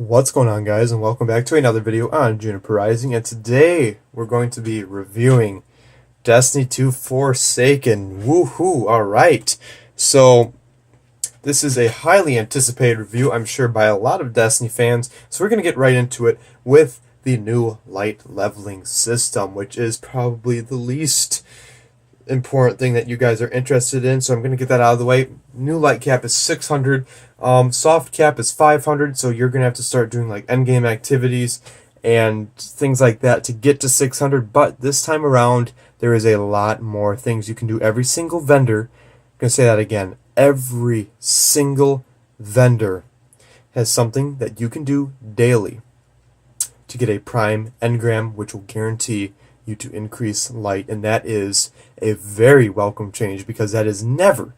What's going on, guys, and welcome back to another video on Juniper Rising. And today we're going to be reviewing Destiny 2 Forsaken. Woohoo! Alright, so this is a highly anticipated review, I'm sure, by a lot of Destiny fans. So we're going to get right into it with the new light leveling system, which is probably the least important thing that you guys are interested in, so I'm going to get that out of the way. New light cap is 600, soft cap is 500, so you're going to have to start doing like endgame activities and things like that to get to 600, but this time around there is a lot more things you can do. Every single vendor, I'm going to say that again, every single vendor has something that you can do daily to get a prime engram, which will guarantee you to increase light, and that is a very welcome change because that has never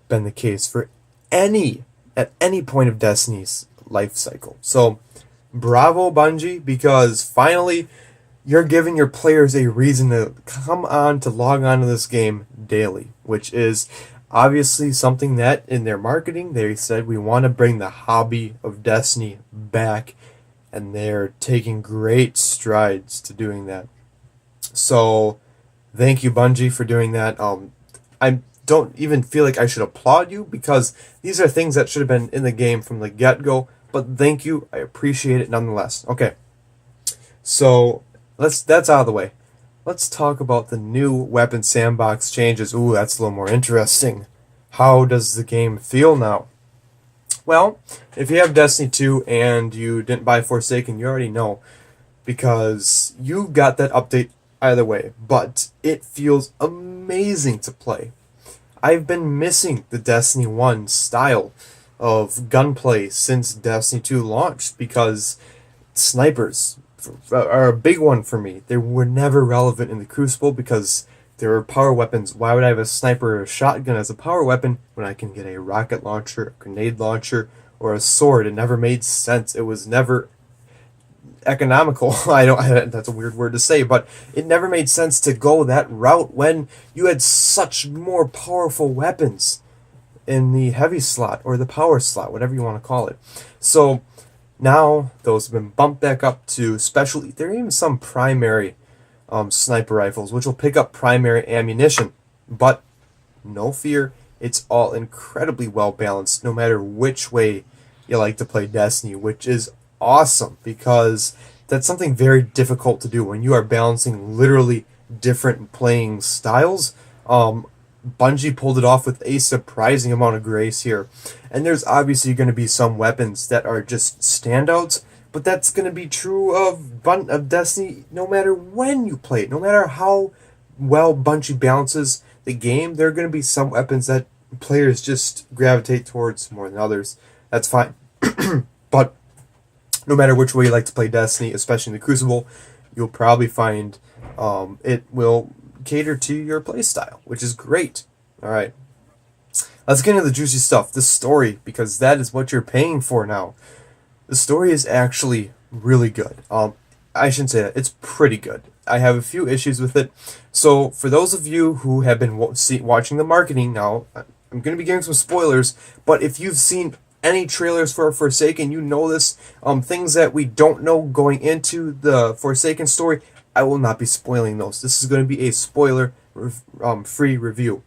been the case for at any point of Destiny's life cycle. So bravo, Bungie, because finally you're giving your players a reason to come on to log on to this game daily, which is obviously something that in their marketing they said we want to bring the hobby of Destiny back, and they're taking great strides to doing that. So thank you, Bungie, for doing that. I don't even feel like I should applaud you because these are things that should have been in the game from the get-go, but thank you. I appreciate it nonetheless. Okay, so that's out of the way. Let's talk about the new weapon sandbox changes. Ooh, that's a little more interesting. How does the game feel now? Well, if you have Destiny 2 and you didn't buy Forsaken, you already know because you got that update either way, but it feels amazing to play. I've been missing the Destiny 1 style of gunplay since Destiny 2 launched because snipers are a big one for me. They were never relevant in the Crucible because they were power weapons. Why would I have a sniper or a shotgun as a power weapon when I can get a rocket launcher, a grenade launcher, or a sword? It never made sense. It was never economical. That's a weird word to say, but it never made sense to go that route when you had such more powerful weapons in the heavy slot or the power slot, whatever you want to call it. So now those have been bumped back up to special. There are even some primary sniper rifles which will pick up primary ammunition, but no fear, it's all incredibly well balanced no matter which way you like to play Destiny, which is awesome because that's something very difficult to do when you are balancing literally different playing styles. Bungie pulled it off with a surprising amount of grace here, and there's obviously going to be some weapons that are just standouts, but that's going to be true of Destiny no matter when you play it. No matter how well Bungie balances the game, there are going to be some weapons that players just gravitate towards more than others. That's fine. But no matter which way you like to play Destiny, especially in the Crucible, you'll probably find it will cater to your playstyle, which is great. Alright, let's get into the juicy stuff, the story, because that is what you're paying for now. The story is actually really good. I shouldn't say that, it's pretty good. I have a few issues with it. So for those of you who have been watching the marketing now, I'm going to be giving some spoilers, but if you've seen any trailers for Forsaken, you know this. Things that we don't know going into the Forsaken story, I will not be spoiling those. This is going to be a spoiler free review.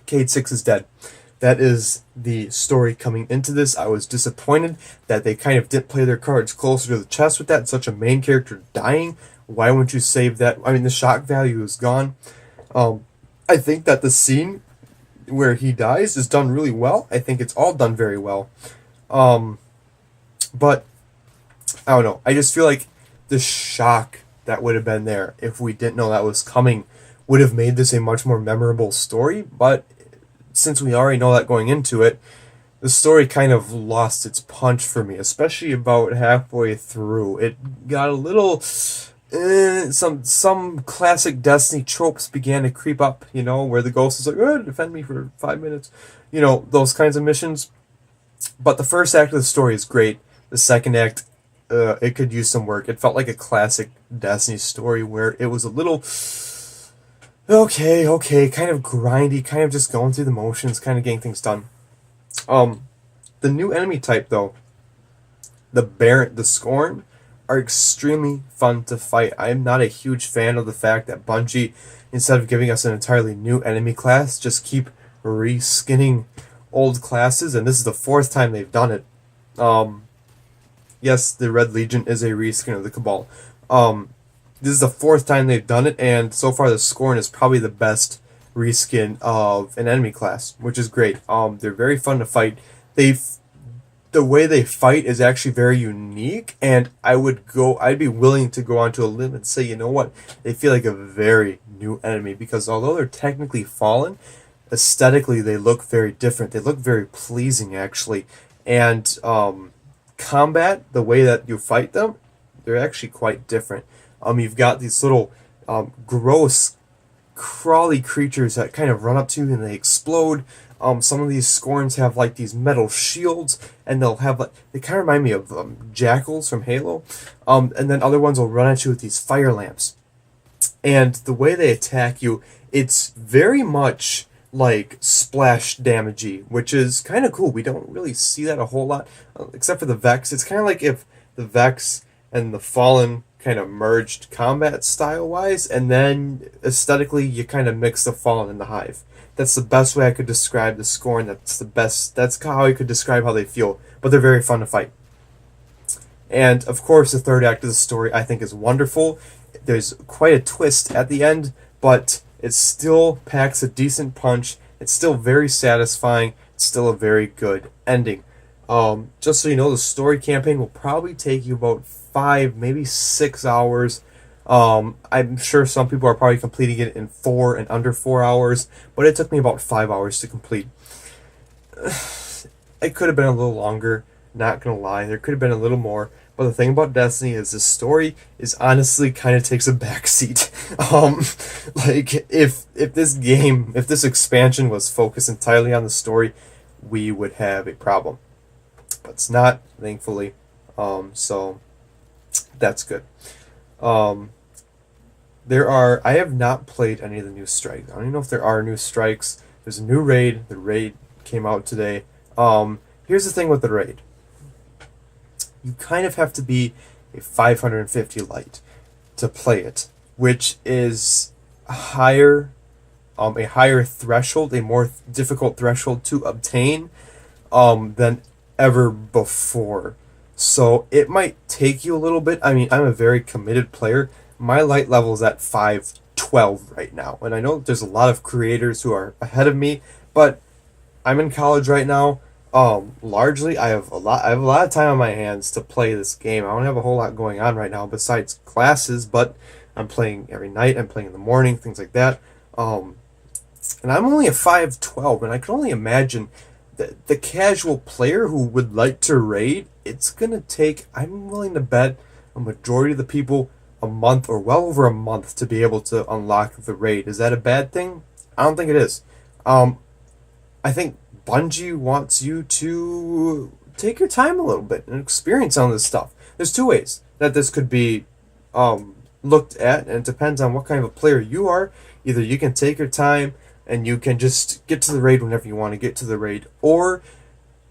Cayde 6 is dead. That is the story coming into this. I was disappointed that they kind of didn't play their cards closer to the chest with that. Such a main character dying. Why wouldn't you save that? I mean, the shock value is gone. I think that the scene where he dies is done really well. I think it's all done very well. But I don't know. I just feel like the shock that would have been there if we didn't know that was coming would have made this a much more memorable story. But since we already know that going into it, the story kind of lost its punch for me, especially about halfway through. It got a little some classic Destiny tropes began to creep up, you know, where the ghost is like, defend me for 5 minutes, you know, those kinds of missions. But the first act of the story is great. The second act, it could use some work. It felt like a classic Destiny story where it was a little okay, kind of grindy, kind of just going through the motions, kind of getting things done. The new enemy type, though, the Scorn are extremely fun to fight. I am not a huge fan of the fact that Bungie, instead of giving us an entirely new enemy class, just keep reskinning old classes, and this is the fourth time they've done it. Yes, the Red Legion is a reskin of the Cabal. This is the fourth time they've done it, and so far the Scorn is probably the best reskin of an enemy class, which is great. They're very fun to fight. The way they fight is actually very unique, and I'd be willing to go onto a limb and say, you know what, they feel like a very new enemy, because although they're technically fallen, aesthetically they look very different. They look very pleasing, actually, and combat, the way that you fight them, they're actually quite different. You've got these little gross crawly creatures that kind of run up to you and they explode. Some of these Scorns have like these metal shields, and they'll have like, they kind of remind me of jackals from Halo. And then other ones will run at you with these fire lamps. And the way they attack you, it's very much like splash damagey, which is kind of cool. We don't really see that a whole lot, except for the Vex. It's kind of like if the Vex and the Fallen kind of merged combat style wise, and then aesthetically you kind of mix the Fallen and the Hive. That's the best way I could describe the Scorn. That's how I could describe how they feel, but they're very fun to fight. And of course the third act of the story I think is wonderful. There's quite a twist at the end, but it still packs a decent punch. It's still very satisfying. It's still a very good ending. Just so you know, the story campaign will probably take you about 5, maybe 6 hours. I'm sure some people are probably completing it in 4 and under 4 hours, but it took me about 5 hours to complete. It could have been a little longer, not gonna lie. There could have been a little more. But the thing about Destiny is the story is honestly kind of takes a backseat. Like if this expansion was focused entirely on the story, we would have a problem. But it's not, thankfully. So that's good. I have not played any of the new strikes. I don't even know if there are new strikes. There's a new raid. The raid came out today. Here's the thing with the raid. You kind of have to be a 550 light to play it, which is a higher threshold, a more difficult threshold to obtain than ever before. So it might take you a little bit. I mean, I'm a very committed player. My light level is at 512 right now, and I know there's a lot of creators who are ahead of me, but I'm in college right now. Largely I have a lot of time on my hands to play this game. I don't have a whole lot going on right now besides classes, but I'm playing every night, I'm playing in the morning, things like that. And I'm only a 512, and I can only imagine the casual player who would like to raid, it's gonna take, I'm willing to bet, a majority of the people a month or well over a month to be able to unlock the raid. Is that a bad thing? I don't think it is. I think Bungie wants you to take your time a little bit and experience some of this stuff. There's two ways that this could be looked at, and it depends on what kind of a player you are. Either you can take your time and you can just get to the raid whenever you want to get to the raid, or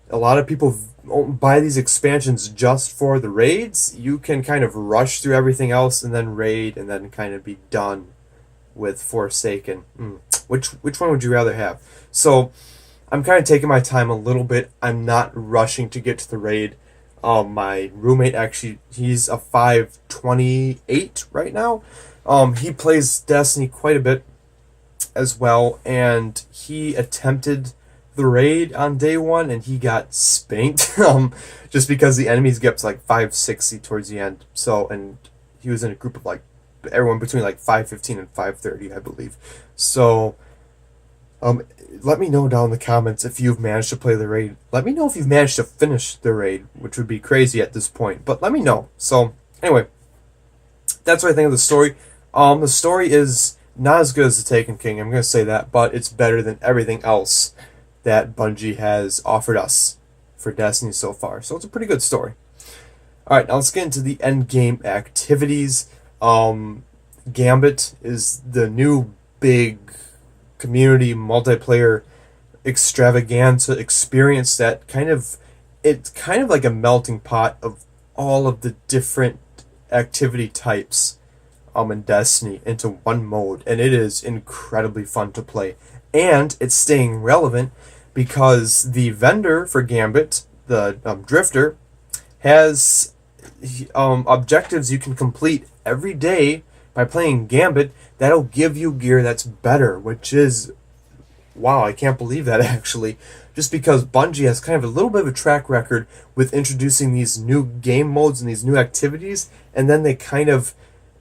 a lot of people buy these expansions just for the raids. You can kind of rush through everything else and then raid and then kind of be done with Forsaken. Which one would you rather have? So I'm kind of taking my time a little bit. I'm not rushing to get to the raid. My roommate, actually, he's a 528 right now. He plays Destiny quite a bit as well, and he attempted the raid on day 1 and he got spanked just because the enemies get up to like 560 towards the end. So, and he was in a group of like everyone between like 515 and 530, I believe. So let me know down in the comments if you've managed to play the raid. Let me know if you've managed to finish the raid, which would be crazy at this point, but let me know. So anyway, that's what I think of the story. The story is not as good as The Taken King, I'm going to say that, but it's better than everything else that Bungie has offered us for Destiny so far. So it's a pretty good story. Alright, now let's get into the end game activities. Gambit is the new big community multiplayer extravaganza experience that it's kind of like a melting pot of all of the different activity types in Destiny into one mode, and it is incredibly fun to play. And it's staying relevant because the vendor for Gambit, the Drifter, has objectives you can complete every day by playing Gambit that'll give you gear that's better, which is, wow, I can't believe that actually. Just because Bungie has kind of a little bit of a track record with introducing these new game modes and these new activities, and then they kind of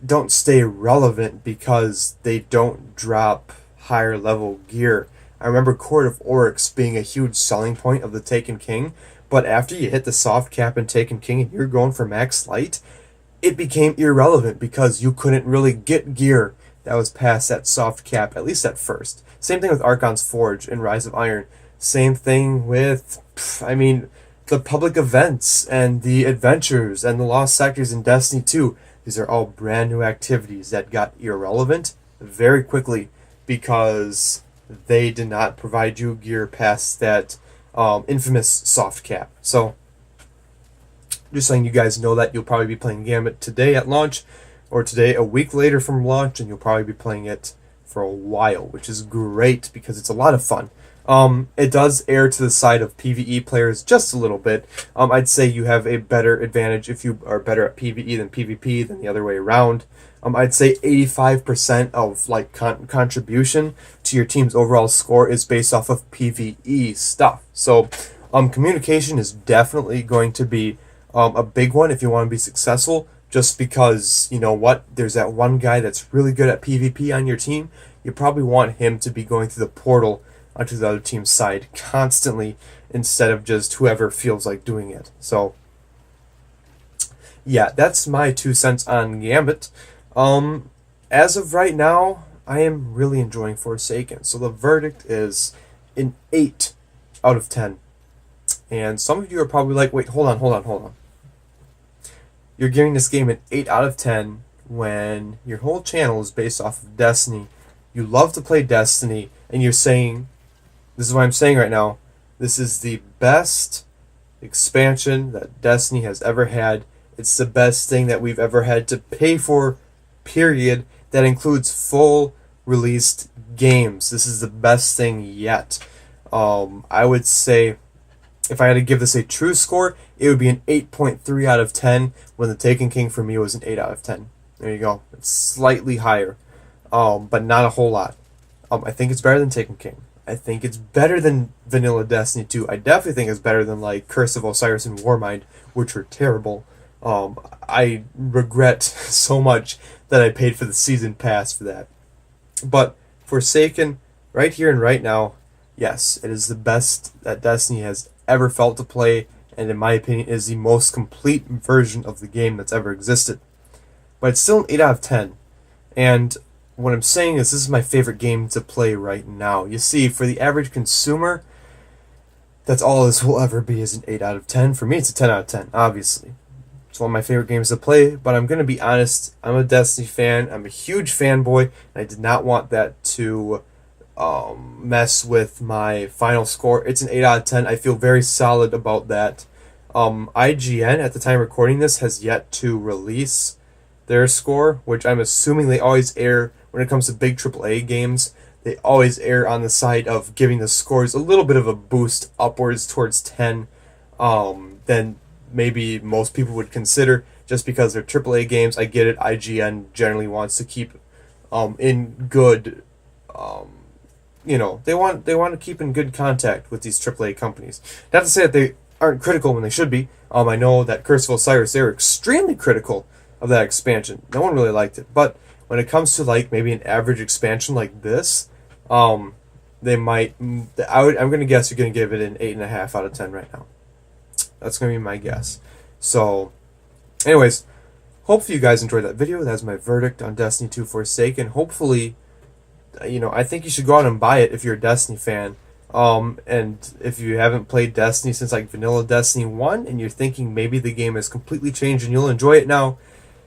don't stay relevant because they don't drop higher level gear. I remember Court of Oryx being a huge selling point of the Taken King, but after you hit the soft cap in Taken King and you're going for max light, it became irrelevant because you couldn't really get gear that was past that soft cap, at least at first. Same thing with Archon's Forge and Rise of Iron. Same thing with, the public events and the adventures and the lost sectors in Destiny 2. These are all brand new activities that got irrelevant very quickly because they did not provide you gear past that infamous soft cap. So, just letting you guys know that you'll probably be playing Gambit today at launch, or today a week later from launch, and you'll probably be playing it for a while, which is great because it's a lot of fun. It does err to the side of PvE players just a little bit. I'd say you have a better advantage if you are better at PvE than PvP than the other way around. I'd say 85% of contribution to your team's overall score is based off of PvE stuff. So communication is definitely going to be a big one if you want to be successful, just because, you know what, there's that one guy that's really good at PvP on your team. You probably want him to be going through the portal onto the other team's side constantly instead of just whoever feels like doing it. So yeah, that's my 2 cents on Gambit. As of right now, I am really enjoying Forsaken. So the verdict is an 8 out of 10. And some of you are probably like, wait, hold on. You're giving this game an 8 out of 10 when your whole channel is based off of Destiny. You love to play Destiny, and you're saying, this is what I'm saying right now, this is the best expansion that Destiny has ever had. It's the best thing that we've ever had to pay for, period. That includes full released games. This is the best thing yet. I would say, if I had to give this a true score, it would be an 8.3 out of 10, when the Taken King for me was an 8 out of 10. There you go. It's slightly higher, but not a whole lot. I think it's better than Taken King. I think it's better than vanilla Destiny 2. I definitely think it's better than like Curse of Osiris and Warmind, which were terrible. I regret so much that I paid for the season pass for that. But Forsaken, right here and right now, yes, it is the best that Destiny has ever felt to play, and in my opinion is the most complete version of the game that's ever existed. But it's still an 8 out of 10. And what I'm saying is this is my favorite game to play right now. You see, for the average consumer, that's all this will ever be, is an 8 out of 10. For me, it's a 10 out of 10, obviously. It's one of my favorite games to play, but I'm going to be honest, I'm a Destiny fan. I'm a huge fanboy, and I did not want that to mess with my final score. It's an 8 out of 10. I feel very solid about that. IGN, at the time of recording this, has yet to release their score, which I'm assuming they always err when it comes to big AAA games. They always err on the side of giving the scores a little bit of a boost upwards towards 10 than maybe most people would consider, just because they're AAA games. I get it. IGN generally wants to keep in good, they want to keep in good contact with these AAA companies. Not to say that they aren't critical when they should be. I know that Curse of Osiris, they were extremely critical of that expansion. No one really liked it. But when it comes to like maybe an average expansion like this, they might. I'm going to guess you're going to give it an 8.5 out of 10 right now. That's going to be my guess. So, anyways, hopefully you guys enjoyed that video. That's my verdict on Destiny 2 Forsaken. Hopefully, I think you should go out and buy it if you're a Destiny fan. And if you haven't played Destiny since like vanilla Destiny 1 and you're thinking maybe the game has completely changed and you'll enjoy it now,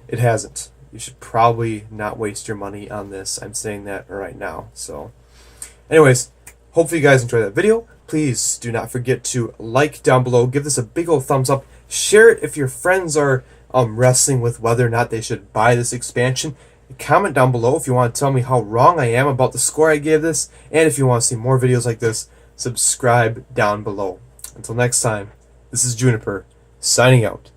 it hasn't. You should probably not waste your money on this. I'm saying that right now. So, anyways, hopefully you guys enjoyed that video. Please do not forget to like down below. Give this a big old thumbs up. Share it if your friends are wrestling with whether or not they should buy this expansion. Comment down below if you want to tell me how wrong I am about the score I gave this, and if you want to see more videos like this, subscribe down below. Until next time, this is Juniper, signing out.